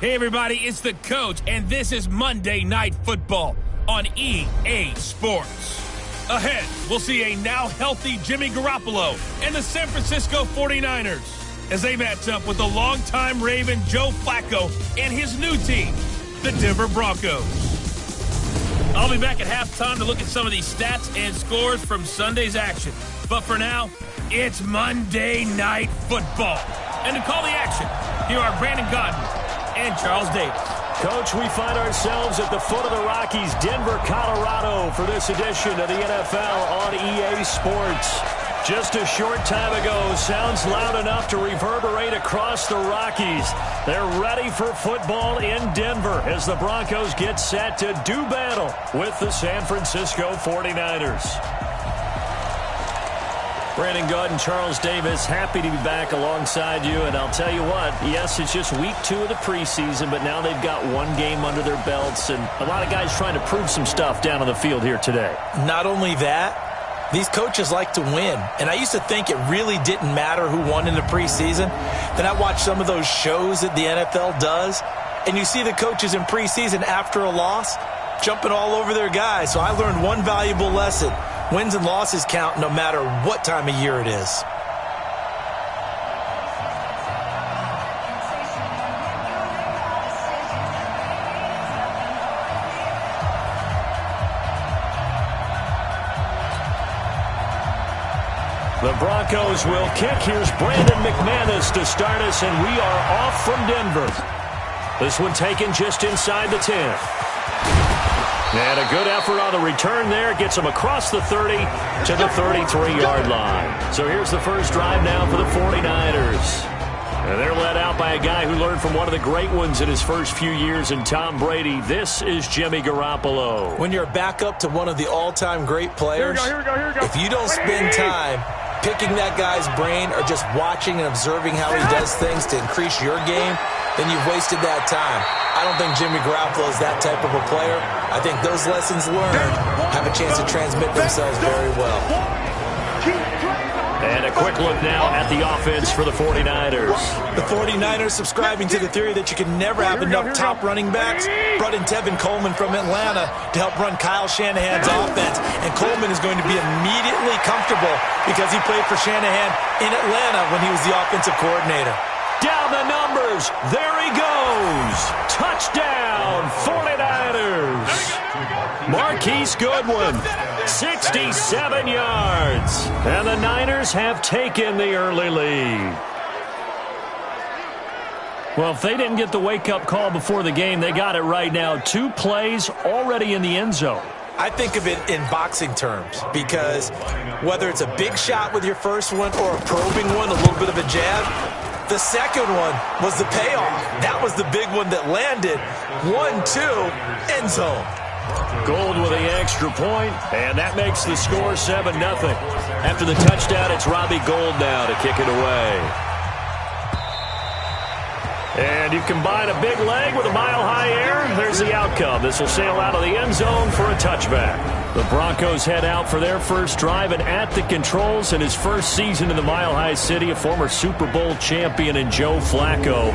Hey everybody, it's the coach, and this is Monday Night Football on EA Sports. Ahead, we'll see a now healthy Jimmy Garoppolo and the San Francisco 49ers as they match up with the longtime Raven Joe Flacco and his new team, the Denver Broncos. I'll be back at halftime to look at some of these stats and scores from Sunday's action. But for now, it's Monday Night Football. And to call the action, here are Brandon Gaudin and Charles Davis. Coach, we find ourselves at the foot of the Rockies, Denver, Colorado, for this edition of the NFL on EA Sports. Just a short time ago, sounds loud enough to reverberate across the Rockies. They're ready for football in Denver as the Broncos get set to do battle with the San Francisco 49ers. Brandon Gaudin, Charles Davis, happy to be back alongside you. And I'll tell you what, yes, it's just week 2 of the preseason, but now they've got one game under their belts. And a lot of guys trying to prove some stuff down on the field here today. Not only that, these coaches like to win. And I used to think it really didn't matter who won in the preseason. Then I watched some of those shows that the NFL does, and you see the coaches in preseason after a loss jumping all over their guys. So I learned one valuable lesson. Wins and losses count no matter what time of year it is. The Broncos will kick. Here's Brandon McManus to start us, and we are off from Denver. This one taken just inside the 10. And a good effort on the return there. Gets him across the 30 to the 33-yard line. So here's the first drive now for the 49ers. And they're led out by a guy who learned from one of the great ones in his first few years in Tom Brady. This is Jimmy Garoppolo. When you're back up to one of the all-time great players, here we go. If you don't spend time picking that guy's brain or just watching and observing how he does things to increase your game, then you've wasted that time. I don't think Jimmy Garoppolo is that type of a player. I think those lessons learned have a chance to transmit themselves very well. And a quick look now at the offense for the 49ers. The 49ers subscribing to the theory that you can never have enough top running backs. Brought in Tevin Coleman from Atlanta to help run Kyle Shanahan's offense. And Coleman is going to be immediately comfortable because he played for Shanahan in Atlanta when he was the offensive coordinator. Down the numbers. There he goes. Touchdown, 49ers. Marquise Goodwin, 67 yards. And the Niners have taken the early lead. Well, if they didn't get the wake-up call before the game, they got it right now. 2 plays already in the end zone. I think of it in boxing terms because whether it's a big shot with your first one or a probing one, a little bit of a jab, the second one was the payoff. That was the big one that landed. 1-2, end zone. Gold with the extra point, and that makes the score 7-0. After the touchdown, it's Robbie Gould now to kick it away. And you combine a big leg with a mile-high air, there's the outcome. This will sail out of the end zone for a touchback. The Broncos head out for their first drive, and at the controls in his first season in the Mile High City, a former Super Bowl champion in Joe Flacco.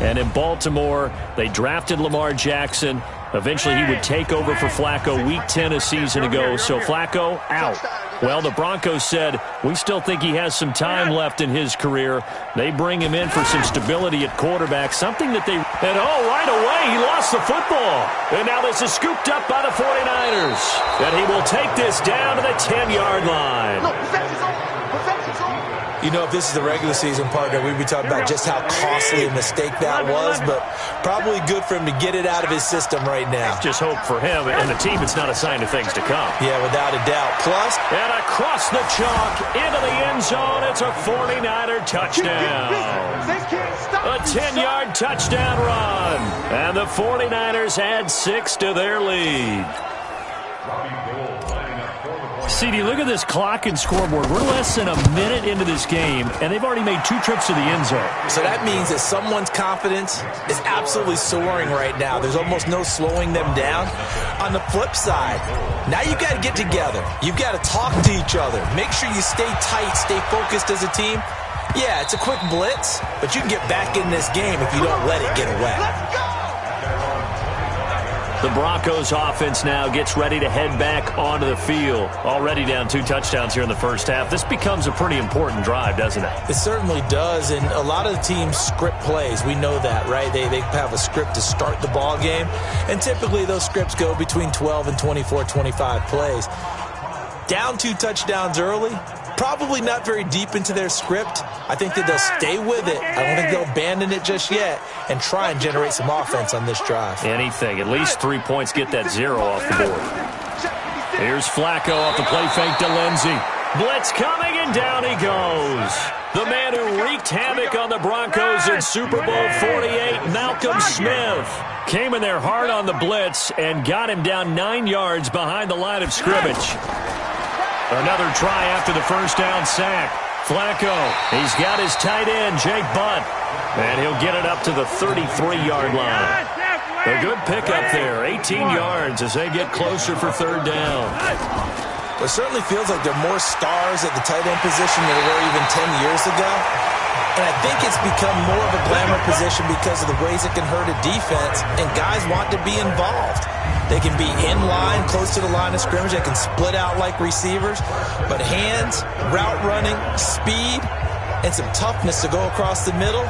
And in Baltimore, they drafted Lamar Jackson. Eventually, he would take over for Flacco week 10 a season ago. So Flacco out. Well, the Broncos said, we still think he has some time left in his career. They bring him in for some stability at quarterback, something that they... And right away, he lost the football. And now this is scooped up by the 49ers. And he will take this down to the 10-yard line. You know, if this is the regular season, partner, we'd be talking about just how costly a mistake that was, but probably good for him to get it out of his system right now. Just hope for him and the team it's not a sign of things to come. Yeah, without a doubt. Plus, and across the chalk into the end zone, it's a 49er touchdown. A 10-yard touchdown run. And the 49ers add 6 to their lead. CD, look at this clock and scoreboard. We're less than a minute into this game, and they've already made 2 trips to the end zone. So that means that someone's confidence is absolutely soaring right now. There's almost no slowing them down. On the flip side, now you've got to get together. You've got to talk to each other. Make sure you stay tight, stay focused as a team. Yeah, it's a quick blitz, but you can get back in this game if you don't let it get away. The Broncos offense now gets ready to head back onto the field. Already down 2 touchdowns here in the first half. This becomes a pretty important drive, doesn't it? It certainly does, and a lot of the teams script plays. We know that, right? They have a script to start the ball game, and typically those scripts go between 12 and 24, 25 plays. Down 2 touchdowns early, probably not very deep into their script. I think that they'll stay with it. I don't think they'll abandon it just yet and try and generate some offense on this drive. Anything. At least 3 points, get that 0 off the board. Here's Flacco off the play fake to Lindsey. Blitz coming, and down he goes. The man who wreaked havoc on the Broncos in Super Bowl 48, Malcolm Smith, came in there hard on the blitz and got him down 9 yards behind the line of scrimmage. Another try after the first down sack. Flacco, he's got his tight end, Jake Butt, and he'll get it up to the 33-yard line. A good pickup there, 18 yards as they get closer for third down. It certainly feels like there are more stars at the tight end position than there were even 10 years ago. And I think it's become more of a glamour position because of the ways it can hurt a defense, and guys want to be involved. They can be in line, close to the line of scrimmage. They can split out like receivers. But hands, route running, speed, and some toughness to go across the middle,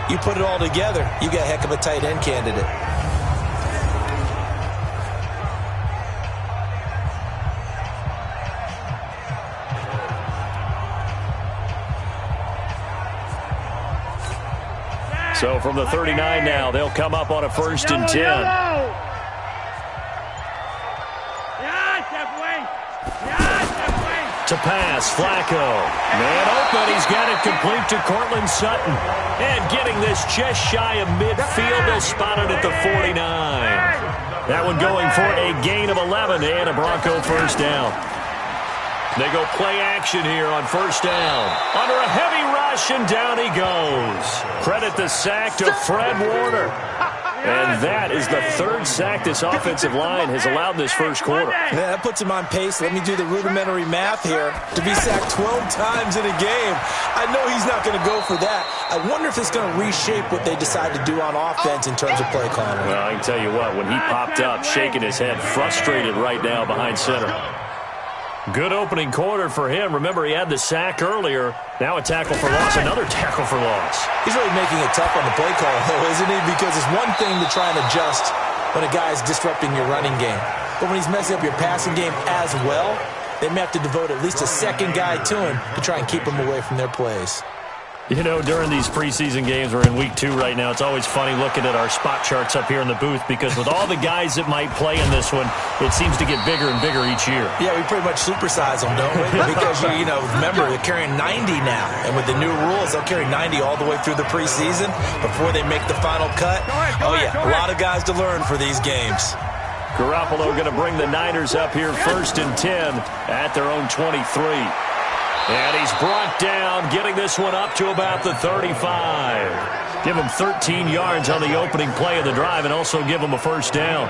you put it all together, you got a heck of a tight end candidate. So from the 39 now, they'll come up on a 1st and 10. To pass, Flacco. Man open, he's got it complete to Cortland Sutton. And getting this just shy of midfield, they'll spot it at the 49. That one going for a gain of 11 and a Bronco first down. They go play action here on first down. Under a heavy rush, and down he goes. Credit the sack to Fred Warner. And that is the 3rd sack this offensive line has allowed this first quarter. Yeah, that puts him on pace. Let me do the rudimentary math here. To be sacked 12 times in a game, I know he's not going to go for that. I wonder if it's going to reshape what they decide to do on offense in terms of play calling. Well, I can tell you what, when he popped up, shaking his head, frustrated right now behind center. Good opening quarter for him. Remember, he had the sack earlier. Now a tackle for loss, another tackle for loss. He's really making it tough on the play call, though, isn't he? Because it's one thing to try and adjust when a guy is disrupting your running game. But when he's messing up your passing game as well, they may have to devote at least a second guy to him to try and keep him away from their plays. You know, during these preseason games, we're in week 2 right now, it's always funny looking at our spot charts up here in the booth because with all the guys that might play in this one, it seems to get bigger and bigger each year. Yeah, we pretty much supersize them, don't we? Because, you know, remember, they're carrying 90 now. And with the new rules, they'll carry 90 all the way through the preseason before they make the final cut. Oh, yeah, a lot of guys to learn for these games. Garoppolo going to bring the Niners up here 1st and 10 at their own 23. And he's brought down, getting this one up to about the 35. Give him 13 yards on the opening play of the drive and also give him a first down.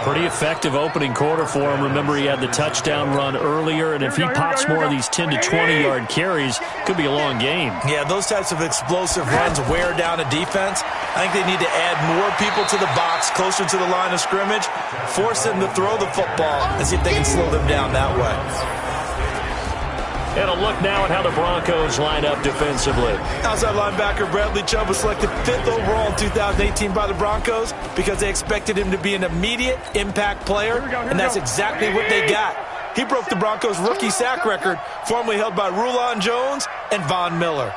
Pretty effective opening quarter for him. Remember, he had the touchdown run earlier, and if he pops more of these 10 to 20-yard carries, could be a long game. Yeah, those types of explosive runs wear down a defense. I think they need to add more people to the box, closer to the line of scrimmage, force them to throw the football, and see if they can slow them down that way. And a look now at how the Broncos line up defensively. Outside linebacker Bradley Chubb was selected 5th overall in 2018 by the Broncos because they expected him to be an immediate impact player, and that's exactly what they got. He broke the Broncos' rookie sack record, formerly held by Rulon Jones and Von Miller.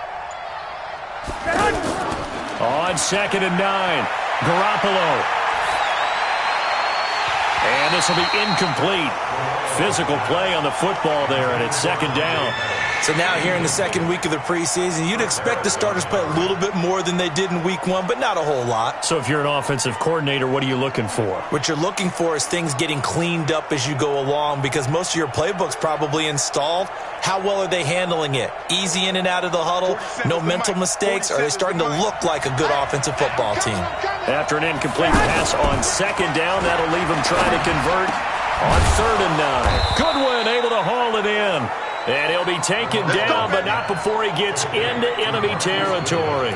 On 2nd and 9, Garoppolo. And this will be incomplete. Physical play on the football there, and it's 2nd down. So now here in the 2nd week of the preseason, you'd expect the starters play a little bit more than they did in week 1, but not a whole lot. So if you're an offensive coordinator, what are you looking for? What you're looking for is things getting cleaned up as you go along because most of your playbook's probably installed. How well are they handling it? Easy in and out of the huddle, no mental mistakes? Are they starting to look like a good offensive football team? After an incomplete pass on 2nd down, that'll leave them trying to convert on 3rd and 9. Goodwin able to haul it in. And he'll be taken down, but not before he gets into enemy territory.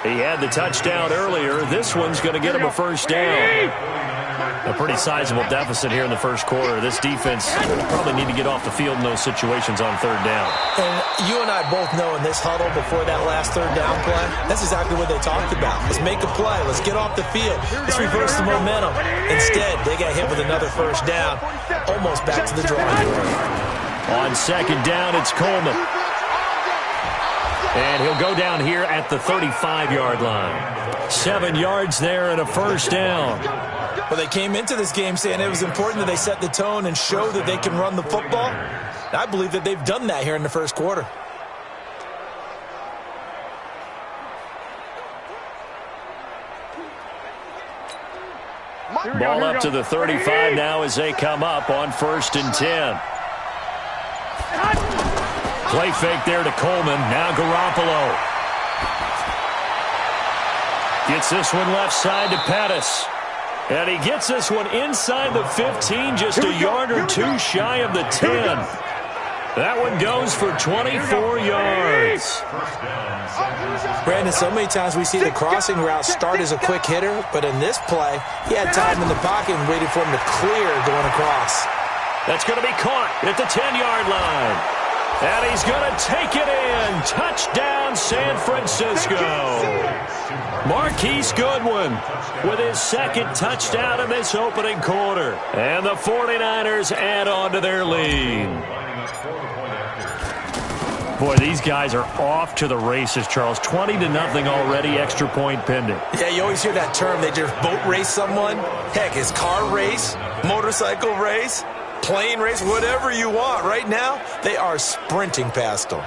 He had the touchdown earlier. This one's going to get him a first down. A pretty sizable deficit here in the first quarter. This defense probably need to get off the field in those situations on third down. And you and I both know in this huddle before that last third down play, that's exactly what they talked about. Let's make a play. Let's get off the field. Let's reverse the momentum. Instead, they got hit with another first down, almost back to the drawing board. On second down, it's Coleman. And he'll go down here at the 35-yard line. 7 yards there and a first down. Well, they came into this game saying it was important that they set the tone and show that they can run the football. And I believe that they've done that here in the first quarter. Ball up to the 35 now as they come up on 1st and 10. Play fake there to Coleman. Now Garoppolo. Gets this one left side to Pettis. And he gets this one inside the 15, just a yard or two shy of the 10. That one goes for 24 yards. Brandon, so many times we see the crossing route start as a quick hitter, but in this play, he had time in the pocket and waited for him to clear going across. That's going to be caught at the 10-yard line. And he's going to take it in. Touchdown, San Francisco. Marquise Goodwin with his second touchdown in this opening quarter. And the 49ers add on to their lead. Boy, these guys are off to the races, Charles. 20-0 already, extra point pending. Yeah, you always hear that term. They just boat race someone. Heck, it's car race, motorcycle race, plane race, whatever you want. Right now, they are sprinting past them.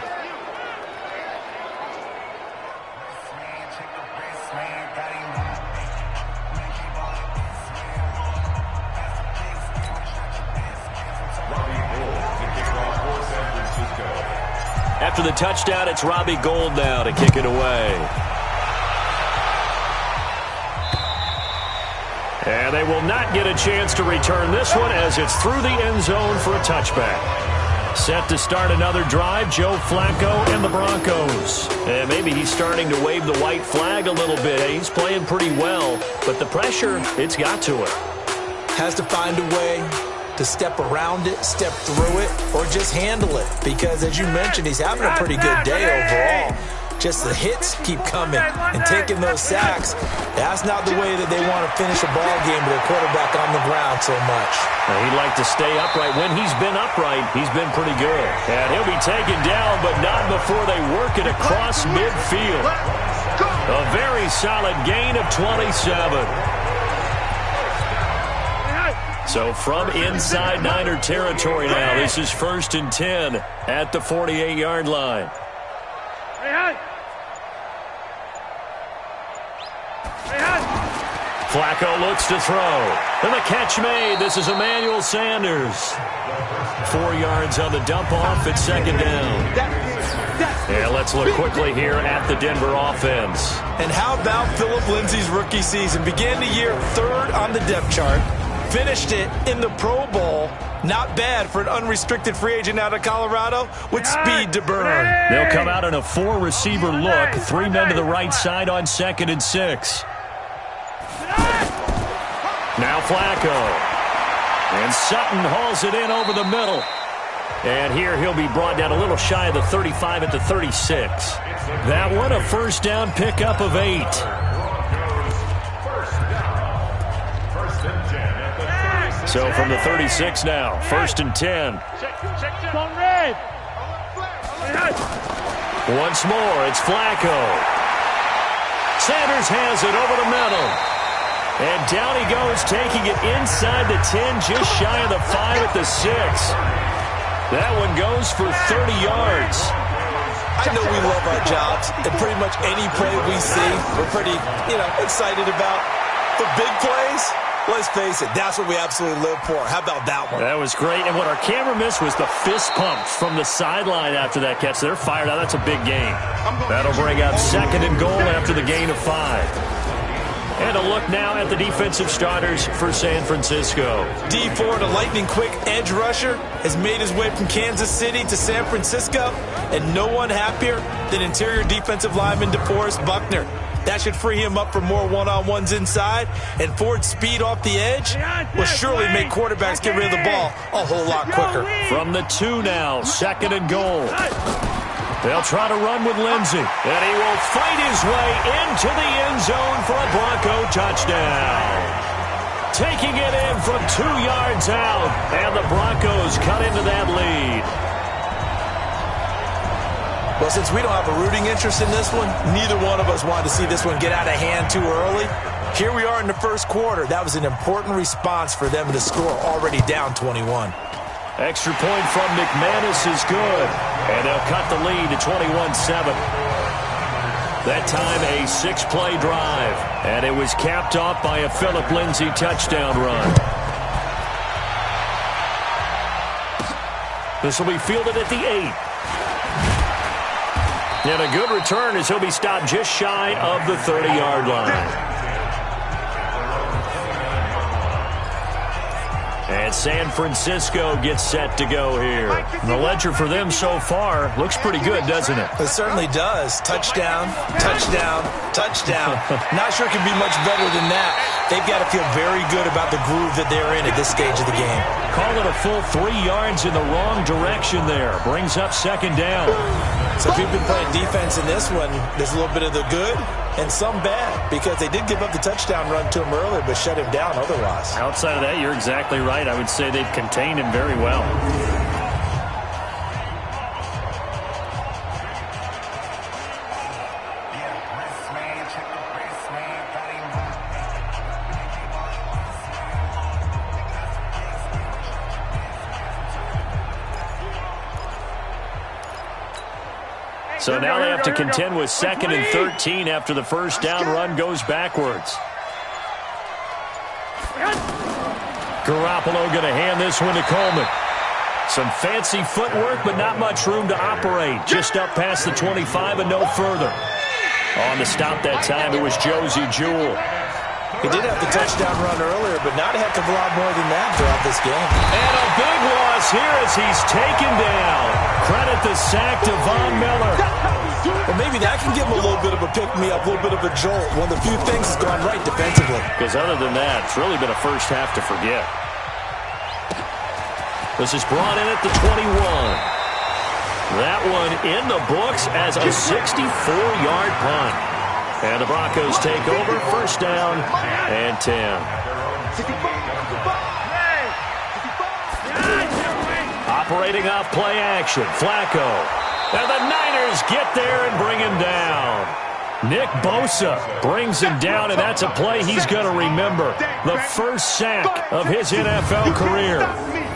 After the touchdown, it's Robbie Gould now to kick it away. And they will not get a chance to return this one as it's through the end zone for a touchback. Set to start another drive, Joe Flacco and the Broncos. And maybe he's starting to wave the white flag a little bit. He's playing pretty well, but the pressure, it's got to it. Has to find a way to step around it, step through it, or just handle it. Because as you mentioned, he's having a pretty good day overall. Just the hits keep coming and taking those sacks. That's not the way that they want to finish a ball game with a quarterback on the ground so much. He'd like to stay upright. When he's been upright, he's been pretty good. And he'll be taken down, but not before they work it across midfield. A very solid gain of 27. So from inside Niner territory now, this is 1st and 10 at the 48-yard line. Flacco looks to throw. And the catch made. This is Emmanuel Sanders. 4 yards on the dump off at 2nd down. And let's look quickly here at the Denver offense. And how about Phillip Lindsay's rookie season? Began the year 3rd on the depth chart. Finished it in the Pro Bowl. Not bad for an unrestricted free agent out of Colorado with speed to burn. They'll come out in a 4-receiver look. 3 men to the right side on 2nd and 6. Now Flacco. And Sutton hauls it in over the middle. And here he'll be brought down a little shy of the 35 at the 36. That one a first down pickup of 8. So from the 36 now, 1st and 10. Once more, it's Flacco. Sanders has it over the middle. And down he goes, taking it inside the 10, just shy of the 5 at the 6. That one goes for 30 yards. I know we love our jobs, and pretty much any play we see, we're pretty, excited about. The big plays, let's face it, that's what we absolutely live for. How about that one? That was great. And what our camera missed was the fist pump from the sideline after that catch. They're fired out. That's a big game. That'll bring up 2nd and goal after the gain of 5. And a look now at the defensive starters for San Francisco. Dee Ford, a lightning-quick edge rusher, has made his way from Kansas City to San Francisco, and no one happier than interior defensive lineman DeForest Buckner. That should free him up for more one-on-ones inside. And Ford's speed off the edge will surely make quarterbacks get rid of the ball a whole lot quicker. From the 2 now, 2nd and goal. They'll try to run with Lindsey, and he will fight his way into the end zone for a Bronco touchdown. Taking it in from 2 yards out, and the Broncos cut into that lead. Well, since we don't have a rooting interest in this one, neither one of us wanted to see this one get out of hand too early. Here we are in the first quarter. That was an important response for them to score, already down 21. Extra point from McManus is good, and they'll cut the lead to 21-7. That time a 6-play drive, and it was capped off by a Phillip Lindsay touchdown run. This will be fielded at the 8. And a good return as he'll be stopped just shy of the 30-yard line. And San Francisco gets set to go here. The ledger for them so far looks pretty good, doesn't it? It certainly does. Touchdown, touchdown, touchdown. Not sure it can be much better than that. They've got to feel very good about the groove that they're in at this stage of the game. Call it a full 3 yards in the wrong direction there. Brings up 2nd down. So if you've been playing defense in this one, there's a little bit of the good and some bad, because they did give up the touchdown run to him earlier but shut him down otherwise. Outside of that, you're exactly right. I would say they've contained him very well. So now they have to contend with 2nd and 13 after the first down run goes backwards. Garoppolo going to hand this one to Coleman. Some fancy footwork, but not much room to operate. Just up past the 25 and no further. On the stop that time, it was Josie Jewell. He did have the touchdown run earlier, but not a heck of a lot more than that throughout this game. And a big loss here as he's taken down. Credit the sack to Von Miller. Well, maybe that can give him a little bit of a pick-me-up, a little bit of a jolt. One of the few things that's gone right defensively. Because other than that, it's really been a first half to forget. This is brought in at the 21. That one in the books as a 64-yard punt. And the Broncos take over, first down and 10. Operating off play action, Flacco. And the Niners get there and bring him down. Nick Bosa brings him down, and that's a play he's going to remember. The first sack of his NFL career.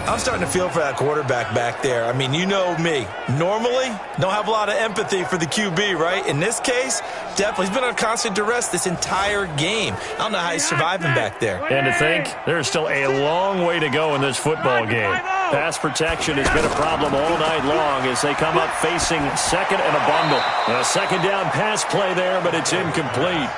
I'm starting to feel for that quarterback back there. I mean, you know me. Normally, don't have a lot of empathy for the QB, right? In this case, definitely. He's been on constant duress this entire game. I don't know how he's surviving back there. And to think, there's still a long way to go in this football game. Pass protection has been a problem all night long as they come up facing 2nd and a bundle. A 2nd down pass play there, but it's incomplete.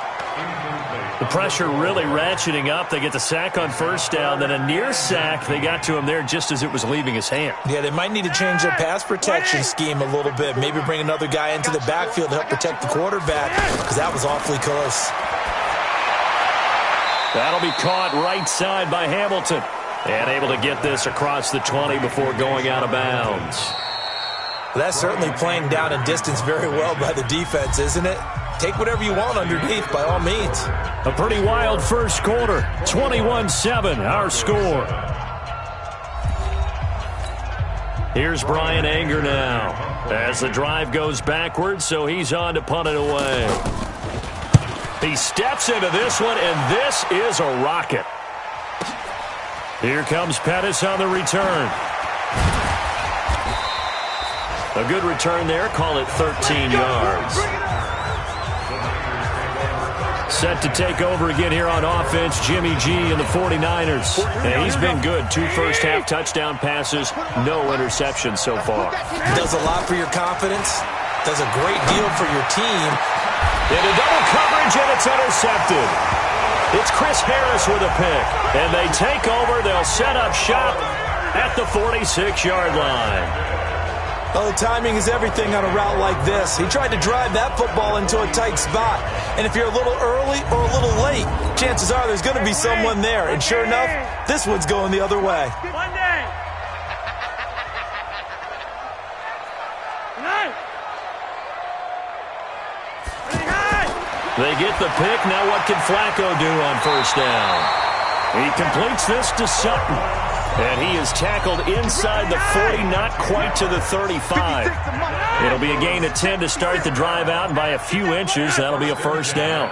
The pressure really ratcheting up. They get the sack on first down, then a near sack. They got to him there just as it was leaving his hand. Yeah, they might need to change their pass protection scheme a little bit. Maybe bring another guy into the backfield to help protect the quarterback, because that was awfully close. That'll be caught right side by Hamilton. And able to get this across the 20 before going out of bounds. Well, that's certainly playing down in distance very well by the defense, isn't it? Take whatever you want underneath, by all means. A pretty wild first quarter. 21-7, our score. Here's Brian Anger now. As the drive goes backwards, so he's on to punt it away. He steps into this one, and this is a rocket. Here comes Pettis on the return. A good return there. Call it 13 yards. Set to take over again here on offense, Jimmy G and the 49ers. And he's been good. 2 first-half touchdown passes, no interceptions so far. Does a lot for your confidence. Does a great deal for your team. Into double coverage, and it's intercepted. It's Chris Harris with a pick. And they take over. They'll set up shop at the 46-yard line. Well, the timing is everything on a route like this. He tried to drive that football into a tight spot. And if you're a little early or a little late, chances are there's going to be someone there. And sure enough, this one's going the other way. They get the pick. Now what can Flacco do on first down? He completes this to Sutton. And he is tackled inside the 40, not quite to the 35. It'll be a gain of 10 to start the drive out, and by a few inches, that'll be a first down.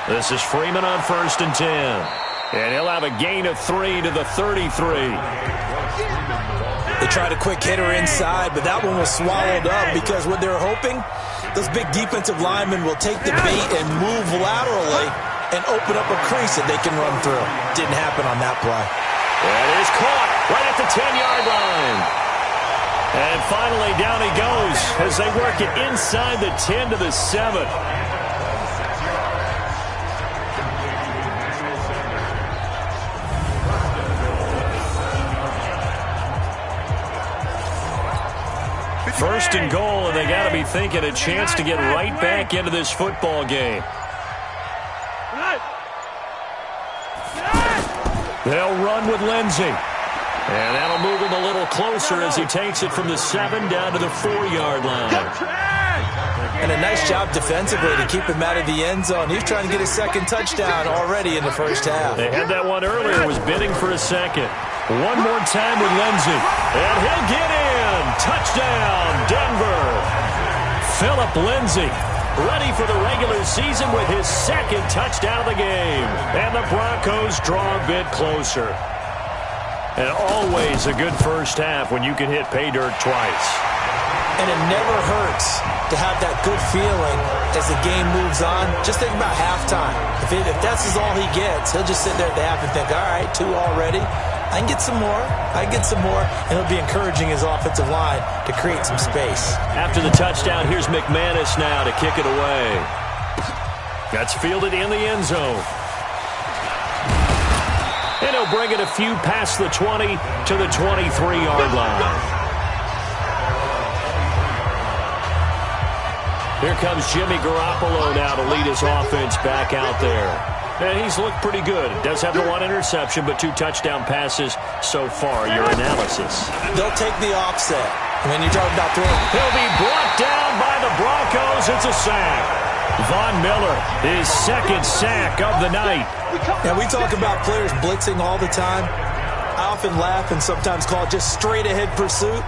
This is Freeman on first and 10. And he'll have a gain of 3 to the 33. They tried a quick hitter inside, but that one was swallowed up because what they're hoping, those big defensive linemen will take the bait and move laterally and open up a crease that they can run through. Didn't happen on that play. That is caught right at the 10-yard line. And finally, down he goes as they work it inside the 10 to the 7. First and goal, and they got to be thinking a chance to get right back into this football game. They'll run with Lindsey. And that'll move him a little closer as he takes it from the 7 down to the 4-yard line. And a nice job defensively to keep him out of the end zone. He's trying to get his second touchdown already in the first half. They had that one earlier, was bidding for a second. One more time with Lindsey. And he'll get in. Touchdown, Denver. Phillip Lindsey, ready for the regular season with his second touchdown of the game. And the Broncos draw a bit closer. And always a good first half when you can hit pay dirt twice. And it never hurts to have that good feeling as the game moves on. Just think about halftime. If that's all he gets, he'll just sit there at the half and think, all right, 2 already. I can get some more. I can get some more. And he'll be encouraging his offensive line to create some space. After the touchdown, here's McManus now to kick it away. That's fielded in the end zone. And he'll bring it a few past the 20 to the 23-yard line. Here comes Jimmy Garoppolo now to lead his offense back out there. And he's looked pretty good. Does have the 1 interception, but 2 touchdown passes so far. Your analysis. They'll take the offset. When you're talking about throwing. He'll be brought down by the Broncos. It's a sack. Von Miller, his second sack of the night. Now, we talk about players blitzing all the time. I often laugh and sometimes call it just straight-ahead pursuit.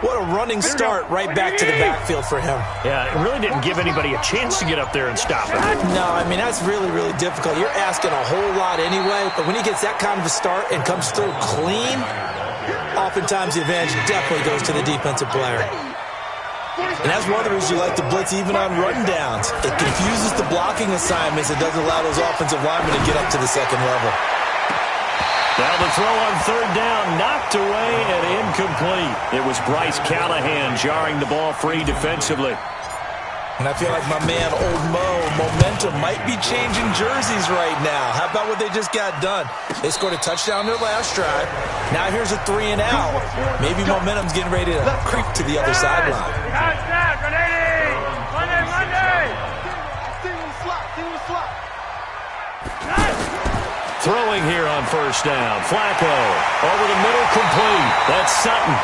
What a running start right back to the backfield for him. Yeah, it really didn't give anybody a chance to get up there and stop him. No, I mean, that's really, really difficult. You're asking a whole lot anyway, but when he gets that kind of a start and comes through clean, oftentimes the advantage definitely goes to the defensive player. And that's one of the reasons you like to blitz even on rundowns. It confuses the blocking assignments. It doesn't allow those offensive linemen to get up to the second level. Now the throw on third down, knocked away and incomplete. It was Bryce Callahan jarring the ball free defensively. And I feel like my man, Old Mo, momentum might be changing jerseys right now. How about what they just got done? They scored a touchdown their last drive. Now here's a 3 and out. Maybe momentum's getting ready to creep to the other sideline. Throwing here on first down. Flacco over the middle, complete. That's Sutton.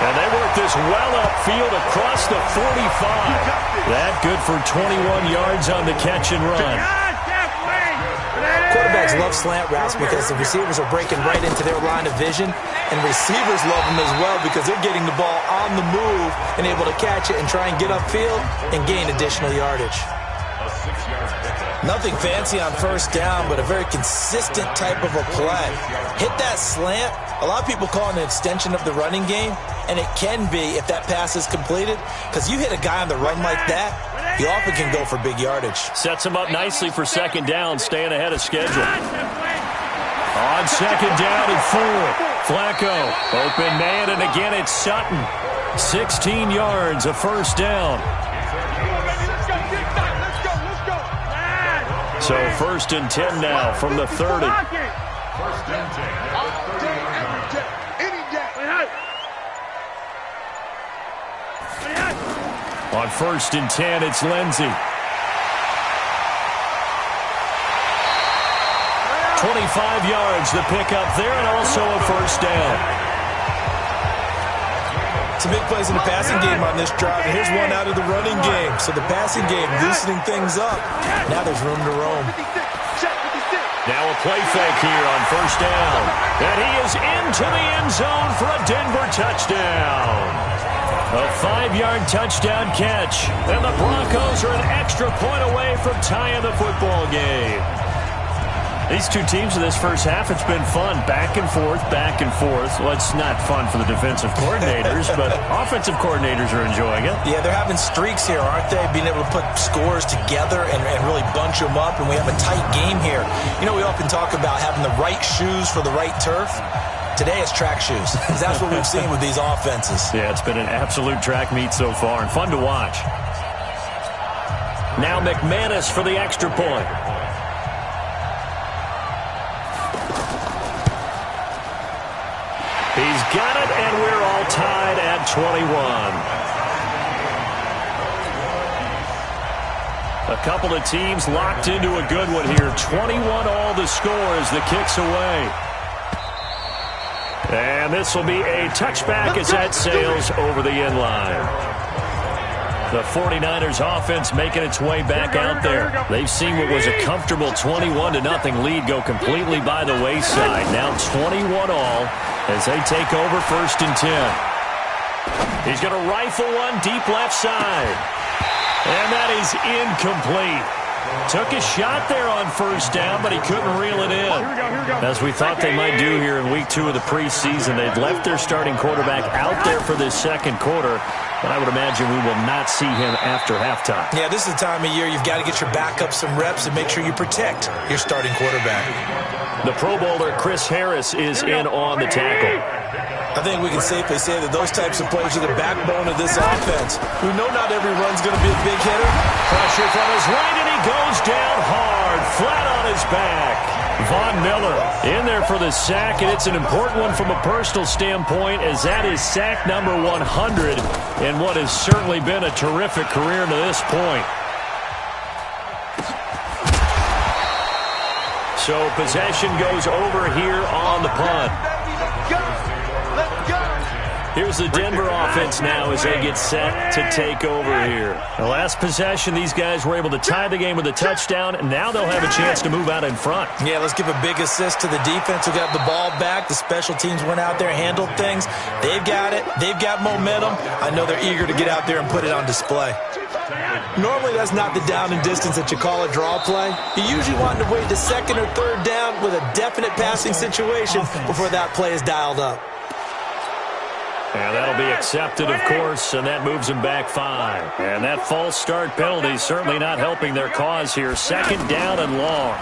And they work this well upfield across the 45. That good for 21 yards on the catch and run. Quarterbacks love slant routes because the receivers are breaking right into their line of vision. And receivers love them as well because they're getting the ball on the move and able to catch it and try and get upfield and gain additional yardage. Nothing fancy on first down, but a very consistent type of a play. Hit that slant. A lot of people call it an extension of the running game, and it can be if that pass is completed, because you hit a guy on the run like that, he often can go for big yardage. Sets him up nicely for second down, staying ahead of schedule. On second down and 4, Flacco, open man, and again it's Sutton. 16 yards, a first down. So first and 10 now from the 30. On 1st and 10, it's Lindsey. 25 yards, the pickup there, and also a first down. Some big plays in the passing game on this drive, and here's one out of the running game. So the passing game loosening things up. Now there's room to roam. Now a play fake here on first down. And he is into the end zone for a Denver touchdown. A 5-yard touchdown catch. And the Broncos are an extra point away from tying the football game. These two teams in this first half, it's been fun. Back and forth, back and forth. Well, it's not fun for the defensive coordinators, but offensive coordinators are enjoying it. Yeah, they're having streaks here, aren't they? Being able to put scores together and really bunch them up, and we have a tight game here. You know, we often talk about having the right shoes for the right turf. Today it's track shoes. That's what we've seen with these offenses. Yeah, it's been an absolute track meet so far, and fun to watch. Now McManus for the extra point. He's got it, and we're all tied at 21. A couple of teams locked into a good one here. 21 all the score as the kick's away. And this will be a touchback as that sails over the end line. The 49ers offense making its way back out there. They've seen what was a comfortable 21-0 lead go completely by the wayside. Now 21 all as they take over 1st and 10. He's going to rifle one deep left side. And that is incomplete. Took a shot there on first down, but he couldn't reel it in. As we thought they might do here in week 2 of the preseason, they've left their starting quarterback out there for this second quarter, but I would imagine we will not see him after halftime. Yeah, this is the time of year you've got to get your backup some reps and make sure you protect your starting quarterback. The Pro Bowler Chris Harris is in on the tackle. I think we can safely say that those types of plays are the backbone of this offense. We know not every run's going to be a big hitter. Pressure from his right, and he goes down hard, flat on his back. Von Miller in there for the sack, and it's an important one from a personal standpoint, as that is sack number 100 in what has certainly been a terrific career to this point. So possession goes over here on the punt. Here's the Denver offense now as they get set to take over here. The last possession, these guys were able to tie the game with a touchdown, and now they'll have a chance to move out in front. Yeah, let's give a big assist to the defense who got the ball back. The special teams went out there, handled things. They've got it. They've got momentum. I know they're eager to get out there and put it on display. Normally, that's not the down and distance that you call a draw play. You usually want to wait to 2nd or 3rd down with a definite passing situation before that play is dialed up. And that'll be accepted, of course, and that moves them back 5. And that false start penalty certainly not helping their cause here. 2nd down and long.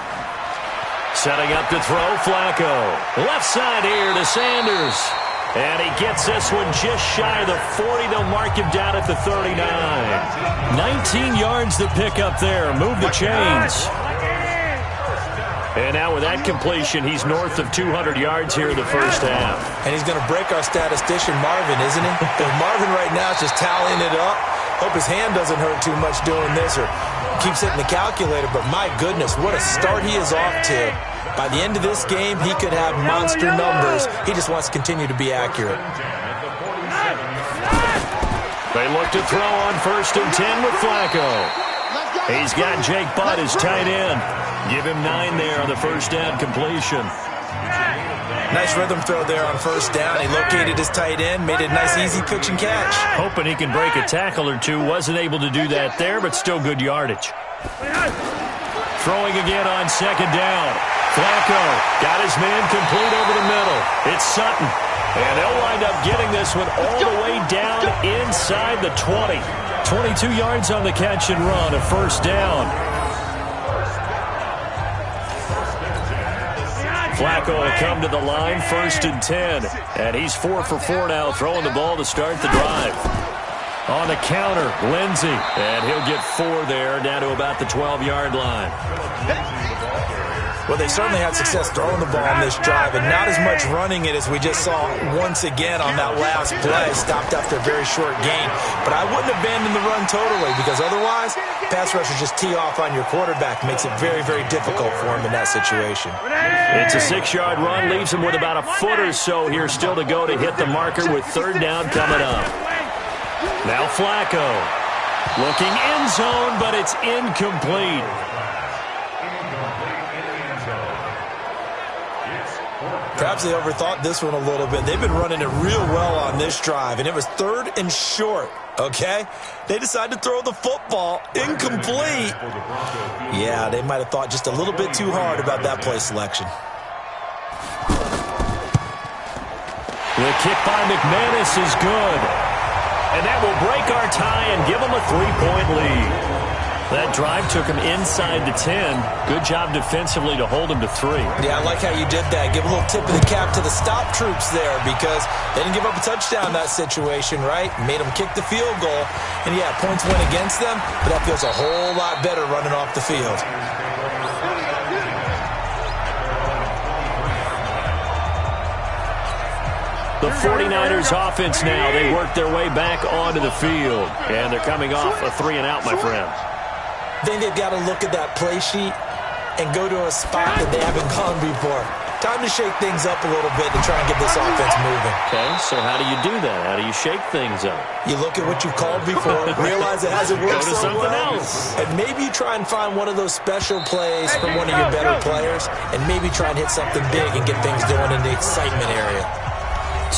Setting up to throw, Flacco. Left side here to Sanders. And he gets this one just shy of the 40. They'll mark him down at the 39. 19 yards to pick up there. Move the chains. And now with that completion, he's north of 200 yards here in the first half. And he's going to break our statistician, Marvin, isn't he? Marvin right now is just tallying it up. Hope his hand doesn't hurt too much doing this or keeps hitting the calculator. But my goodness, what a start he is off to. By the end of this game, he could have monster numbers. He just wants to continue to be accurate. They look to throw on 1st and 10 with Flacco. He's got Jake Butt as tight end. Give him 9 there on the first down completion. Nice rhythm throw there on 1st down. He located his tight end, made it a nice easy pitch and catch. Hoping he can break a tackle or two. Wasn't able to do that there, but still good yardage. Throwing again on 2nd down. Flacco got his man complete over the middle. It's Sutton. And they'll wind up getting this one all the way down inside the 20. 22 yards on the catch and run, a 1st down. Flacco will come to the line, 1st and 10. And he's 4 for 4 now, throwing the ball to start the drive. On the counter, Lindsey. And he'll get 4 there, down to about the 12-yard line. Well, they certainly had success throwing the ball on this drive, and not as much running it as we just saw once again on that last play. Stopped after a very short gain. But I wouldn't abandon the run totally, because otherwise, pass rushers just tee off on your quarterback. Makes it very, very difficult for him in that situation. It's a 6-yard run, leaves him with about a foot or so here still to go to hit the marker with third down coming up. Now Flacco. Looking end zone, but it's incomplete. Perhaps they overthought this one a little bit. They've been running it real well on this drive, and it was 3rd and short, okay? They decided to throw the football incomplete. Yeah, they might have thought just a little bit too hard about that play selection. The kick by McManus is good. And that will break our tie and give them a 3-point lead. That drive took him inside the 10. Good job defensively to hold him to 3. Yeah, I like how you did that. Give a little tip of the cap to the stop troops there, because they didn't give up a touchdown in that situation, right? Made them kick the field goal. And, yeah, points went against them, but that feels a whole lot better running off the field. The 49ers offense now. They work their way back onto the field. And they're coming off a 3-and-out, my friend. I think they've got to look at that play sheet and go to a spot that they haven't gone before. Time to shake things up a little bit to try and get this offense moving. Okay, so how do you do that? How do you shake things up? You look at what you've called before, realize it hasn't worked so well, else. and maybe you try and find one of those special plays from one of your better players, and maybe try and hit something big and get things going in the excitement area.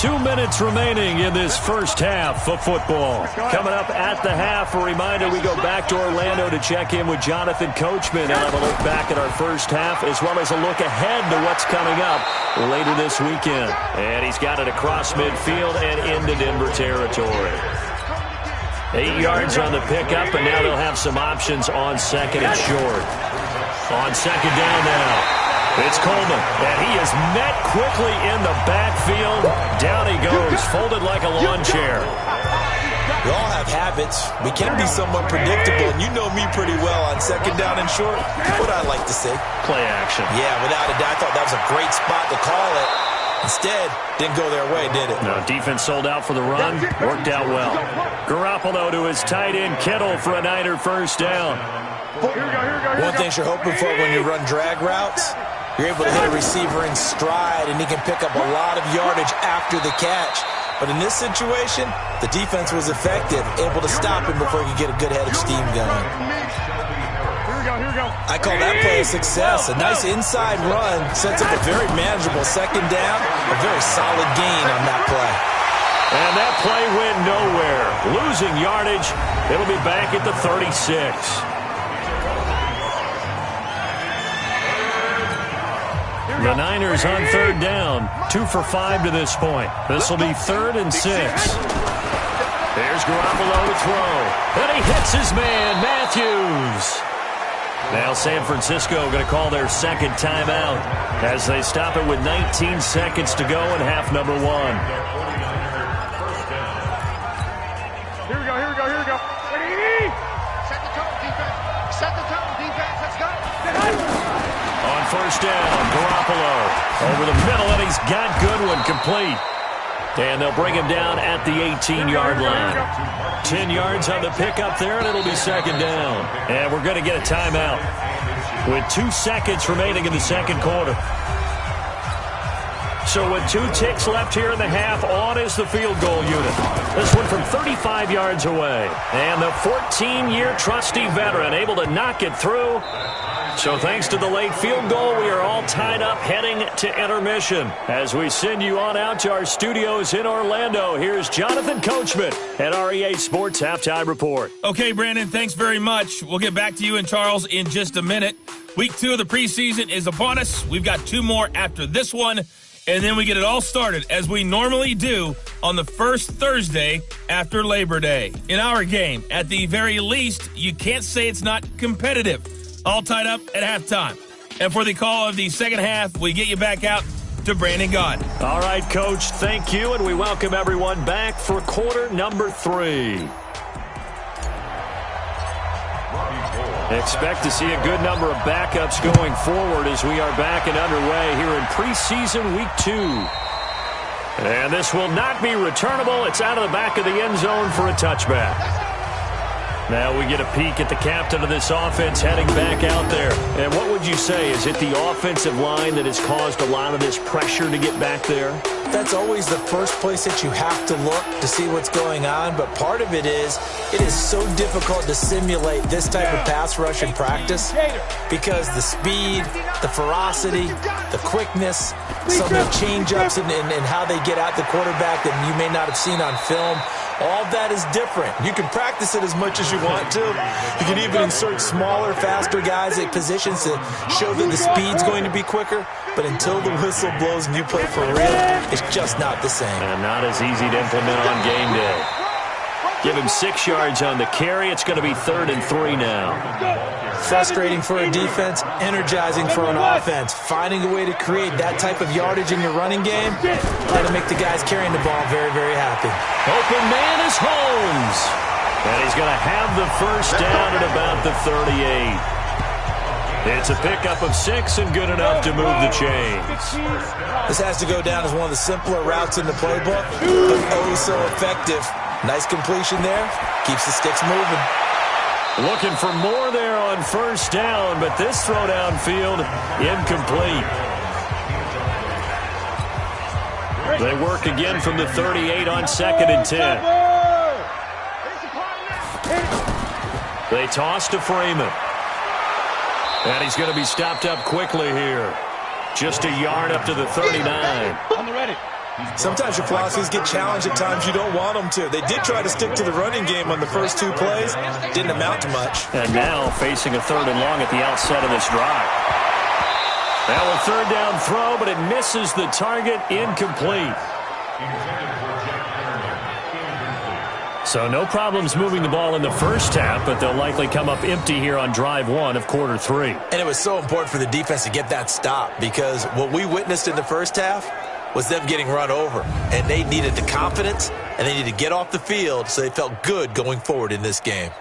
2 minutes remaining in this first half of football. Coming up at the half, a reminder, we go back to Orlando to check in with Jonathan Coachman and have a look back at our first half, as well as a look ahead to what's coming up later this weekend. And he's got it across midfield and into Denver territory. 8 yards on the pickup, and now they'll have some options on second and short. On second down now. It's Coleman, and he is met quickly in the backfield. Down he goes, folded like a lawn chair. We all have habits. We can be somewhat predictable, and you know me pretty well on second down and short. What I like to see. Play action. Yeah, without a doubt. I thought that was a great spot to call it. Instead, didn't go their way, did it? No, defense sold out for the run. Worked out well. Garoppolo to his tight end, Kittle, for a Niner first down. One thing you're hoping for when you run drag routes, you're able to hit a receiver in stride, and he can pick up a lot of yardage after the catch. But in this situation, the defense was effective, able to stop him before he could get a good head of steam going. I call that play a success. A nice inside run sets up a very manageable second down, a very solid gain on that play. And that play went nowhere. Losing yardage. It'll be back at the 36. The Niners on third down. 2 for 5 to this point. This will be 3rd and 6. There's Garoppolo to throw. And he hits his man, Matthews. Now San Francisco going to call their second timeout as they stop it with 19 seconds to go in half number 1. Here we go. Ready? Set the tone, defense. Let's go. On first down, Garoppolo over the middle, and he's got Goodwin complete. And they'll bring him down at the 18-yard line. 10 yards on the pickup there, and it'll be second down. And we're going to get a timeout with 2 seconds remaining in the second quarter. So with 2 ticks left here in the half, on is the field goal unit. This one from 35 yards away. And the 14-year trusty veteran able to knock it through. So thanks to the late field goal, we are all tied up heading to intermission. As we send you on out to our studios in Orlando, here's Jonathan Coachman at REA Sports Halftime Report. Okay, Brandon, thanks very much. We'll get back to you and Charles in just a minute. Week 2 of the preseason is upon us. We've got 2 more after this one, and then we get it all started, as we normally do, on the first Thursday after Labor Day. In our game, at the very least, you can't say it's not competitive. All tied up at halftime. And for the call of the second half, we get you back out to Brandon Gaudin. All right, Coach, thank you, and we welcome everyone back for quarter number 3. Expect to see a good number of backups going forward as we are back and underway here in preseason week 2. And this will not be returnable. It's out of the back of the end zone for a touchback. Now we get a peek at the captain of this offense heading back out there. And what would you say? Is it the offensive line that has caused a lot of this pressure to get back there? That's always the first place that you have to look to see what's going on. But part of it is so difficult to simulate this type of pass rush in practice because the speed, the ferocity, the quickness, some of the change-ups and how they get at the quarterback that you may not have seen on film. All that is different. You can practice it as much as you want to. You can even insert smaller, faster guys at positions to show that the speed's going to be quicker. But until the whistle blows and you play for real, it's just not the same. And not as easy to implement on game day. Give him 6 yards on the carry. It's going to be 3rd and 3 now. Frustrating for a defense, energizing for an offense. Finding a way to create that type of yardage in your running game, that'll make the guys carrying the ball very, very happy. Open man is Holmes. And he's going to have the first down at about the 38. It's a pickup of 6 and good enough to move the chains. This has to go down as one of the simpler routes in the playbook, but oh so effective. Nice completion there. Keeps the sticks moving. Looking for more there on first down, but this throw downfield incomplete. They work again from the 38 on 2nd and 10. They toss to Freeman. And he's going to be stopped up quickly here. Just a yard up to the 39. On the ready. Sometimes your philosophies get challenged at times you don't want them to. They did try to stick to the running game on the first 2 plays. Didn't amount to much. And now facing a 3rd and long at the outset of this drive. Now a 3rd down throw, but it misses the target, incomplete. So no problems moving the ball in the first half, but they'll likely come up empty here on drive 1 of quarter 3. And it was so important for the defense to get that stop because what we witnessed in the first half was them getting run over. And they needed the confidence, and they needed to get off the field so they felt good going forward in this game.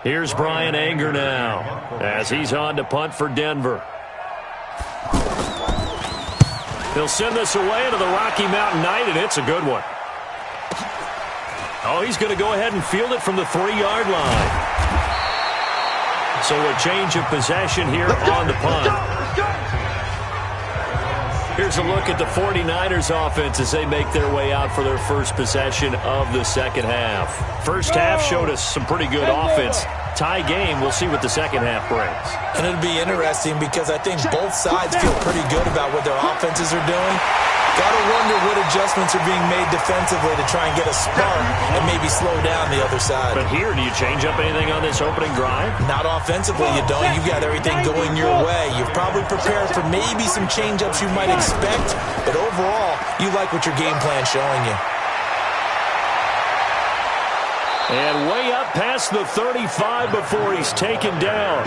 Here's Brian Anger now as he's on to punt for Denver. He'll send this away to the Rocky Mountain Knight, and it's a good one. Oh, he's going to go ahead and field it from the 3-yard line. So a change of possession here on the punt. Here's a look at the 49ers offense as they make their way out for their first possession of the second half. First half showed us some pretty good offense. Tie game, we'll see what the second half brings. And it'll be interesting because I think both sides feel pretty good about what their offenses are doing. Got to wonder what adjustments are being made defensively to try and get a spark and maybe slow down the other side. But here, do you change up anything on this opening drive? Not offensively, you don't. You've got everything going your way. You've probably prepared for maybe some change-ups you might expect, but overall, you like what your game plan's showing you. And way up past the 35 before he's taken down.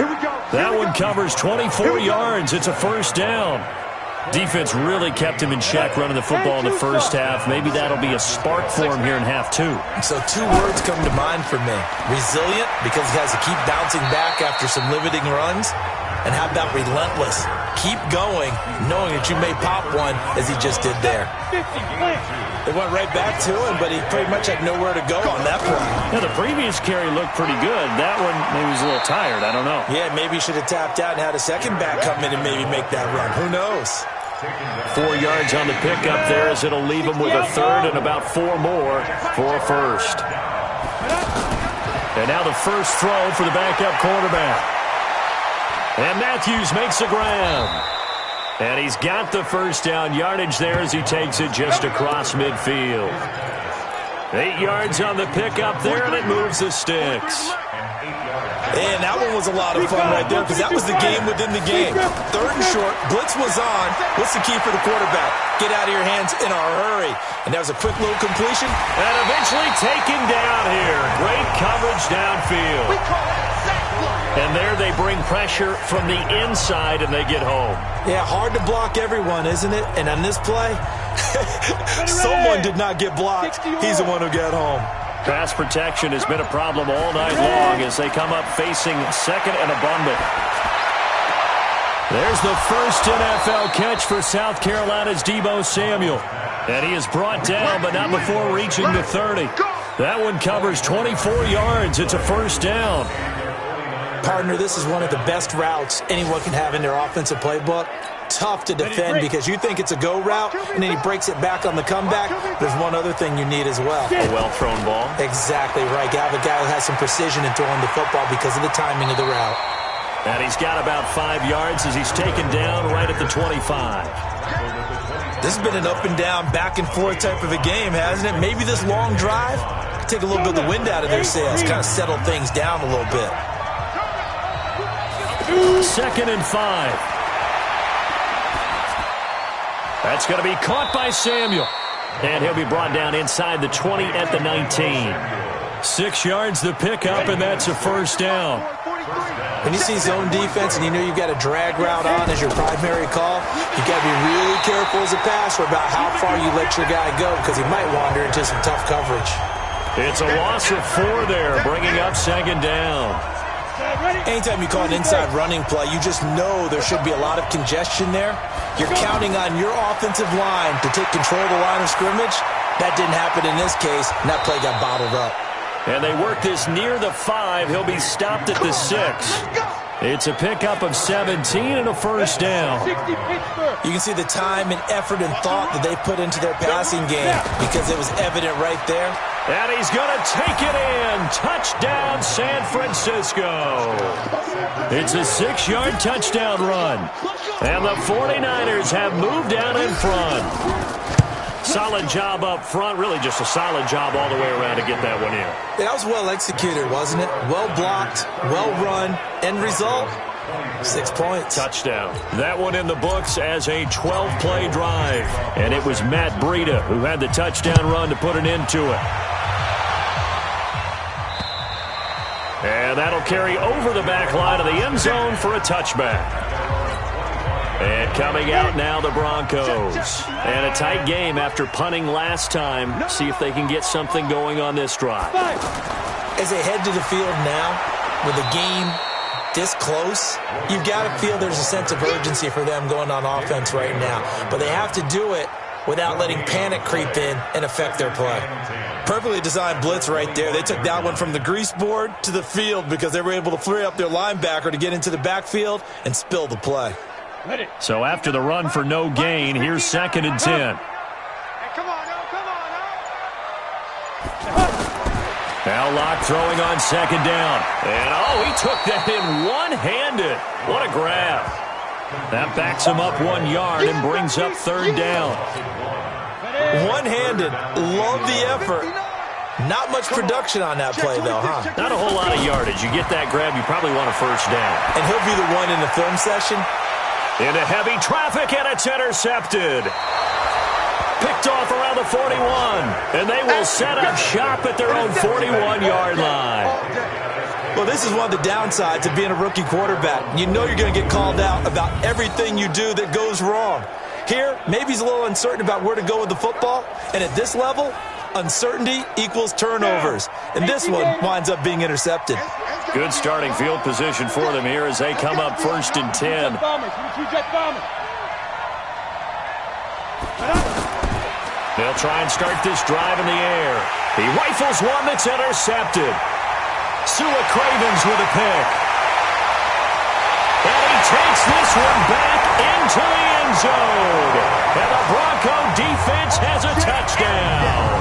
That one covers 24 yards. It's a first down. Defense really kept him in check running the football in the first half. Maybe that'll be a spark for him here in half 2. So 2 words come to mind for me. Resilient, because he has to keep bouncing back after some limiting runs. And how about relentless? Keep going, knowing that you may pop one as he just did there. They went right back to him, but he pretty much had nowhere to go on that play. Yeah, the previous carry looked pretty good. That one, maybe he was a little tired. I don't know. Yeah, maybe he should have tapped out and had a second back come in and maybe make that run. Who knows? 4 yards on the pickup there as it'll leave him with a 3rd and about 4 more for a first. And now the first throw for the backup quarterback. And Matthews makes the grab. And he's got the first down yardage there as he takes it just across midfield. 8 yards on the pickup there, and it moves the sticks. And that one was a lot of fun right there because that was the game within the game. 3rd and short, blitz was on. What's the key for the quarterback? Get out of your hands in a hurry. And that was a quick little completion. And eventually taken down here. Great coverage downfield. And there they bring pressure from the inside and they get home. Yeah, hard to block everyone, isn't it? And on this play, someone did not get blocked. He's the one who got home. Pass protection has been a problem all night long as they come up facing 2nd and abundant. There's the first NFL catch for South Carolina's Deebo Samuel. And he is brought down, but not before reaching the 30. That one covers 24 yards. It's a first down. Partner, this is one of the best routes anyone can have in their offensive playbook. Tough to defend because you think it's a go route, and then he breaks it back on the comeback. There's one other thing you need as well. A well-thrown ball. Exactly right. You have a guy who has some precision in throwing the football because of the timing of the route. And he's got about 5 yards as he's taken down right at the 25. This has been an up and down, back and forth type of a game, hasn't it? Maybe this long drive could take a little bit of the wind out of their sails, kind of settle things down a little bit. 2nd and 5. That's going to be caught by Samuel. And he'll be brought down inside the 20 at the 19. 6 yards the pickup, and that's a first down. When you see zone defense and you know you've got a drag route on as your primary call, you've got to be really careful as a passer about how far you let your guy go because he might wander into some tough coverage. It's a loss of 4 there, bringing up 2nd down. Anytime you call an inside running play, you just know there should be a lot of congestion there. You're counting on your offensive line to take control of the line of scrimmage. That didn't happen in this case, and that play got bottled up. And they work this near the 5. He'll be stopped at the 6. It's a pickup of 17 and a first down. You can see the time and effort and thought that they put into their passing game because it was evident right there. And he's going to take it in. Touchdown, San Francisco. It's a 6-yard touchdown run. And the 49ers have moved down in front. Solid job up front. Really just a solid job all the way around to get that one in. Yeah, that was well executed, wasn't it? Well blocked, well run. End result, 6 points. Touchdown. That one in the books as a 12-play drive. And it was Matt Breida who had the touchdown run to put an end to it. And that'll carry over the back line of the end zone for a touchback. And coming out now, the Broncos. And a tight game after punting last time. See if they can get something going on this drive. As they head to the field now, with the game this close, you've got to feel there's a sense of urgency for them going on offense right now. But they have to do it without letting panic creep in and affect their play. Perfectly designed blitz right there. They took that one from the grease board to the field because they were able to free up their linebacker to get into the backfield and spill the play. So after the run for no gain, here's 2nd and 10. Now Locke throwing on 2nd down. And, he took that in one-handed. What a grab. That backs him up 1 yard and brings up 3rd down. One-handed. Love the effort. Not much production on that play, though, huh? Not a whole lot of yardage. You get that grab, you probably want a first down. And he'll be the one in the film session. Into heavy traffic, and it's intercepted. Picked off around the 41. And they will set up shop at their own 41-yard line. Well, this is one of the downsides of being a rookie quarterback. You know you're going to get called out about everything you do that goes wrong. Here, maybe he's a little uncertain about where to go with the football. And at this level, uncertainty equals turnovers. And this one winds up being intercepted. Good starting field position for them here as they come up 1st and 10. They'll try and start this drive in the air. He rifles one that's intercepted. Sua Cravens with a pick. And he takes this one back into the end zone. And the Bronco defense has a touchdown.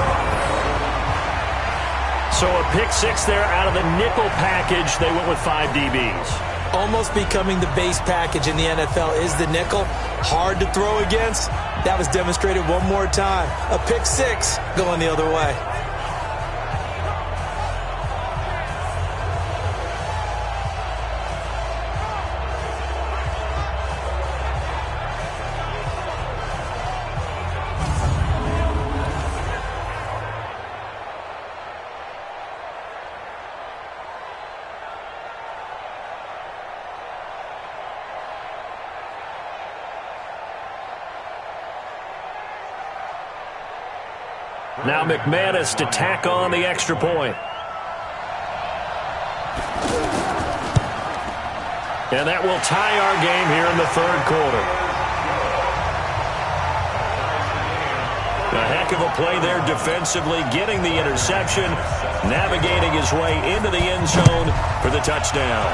So a pick 6 there out of the nickel package. They went with 5 DBs. Almost becoming the base package in the NFL is the nickel. Hard to throw against. That was demonstrated one more time. A pick 6 going the other way. Now McManus to tack on the extra point. And that will tie our game here in the third quarter. A heck of a play there defensively, getting the interception, navigating his way into the end zone for the touchdown.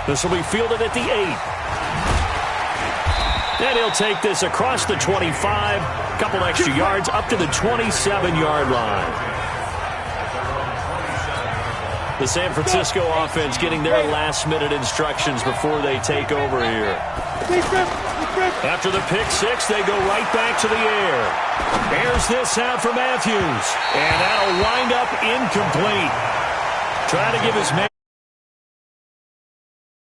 This will be fielded at the 8. And he'll take this across the 25, a couple extra yards up to the 27-yard line. The San Francisco offense getting their last-minute instructions before they take over here. After the pick six, they go right back to the air. Airs this out for Matthews. And that'll wind up incomplete. Trying to give his man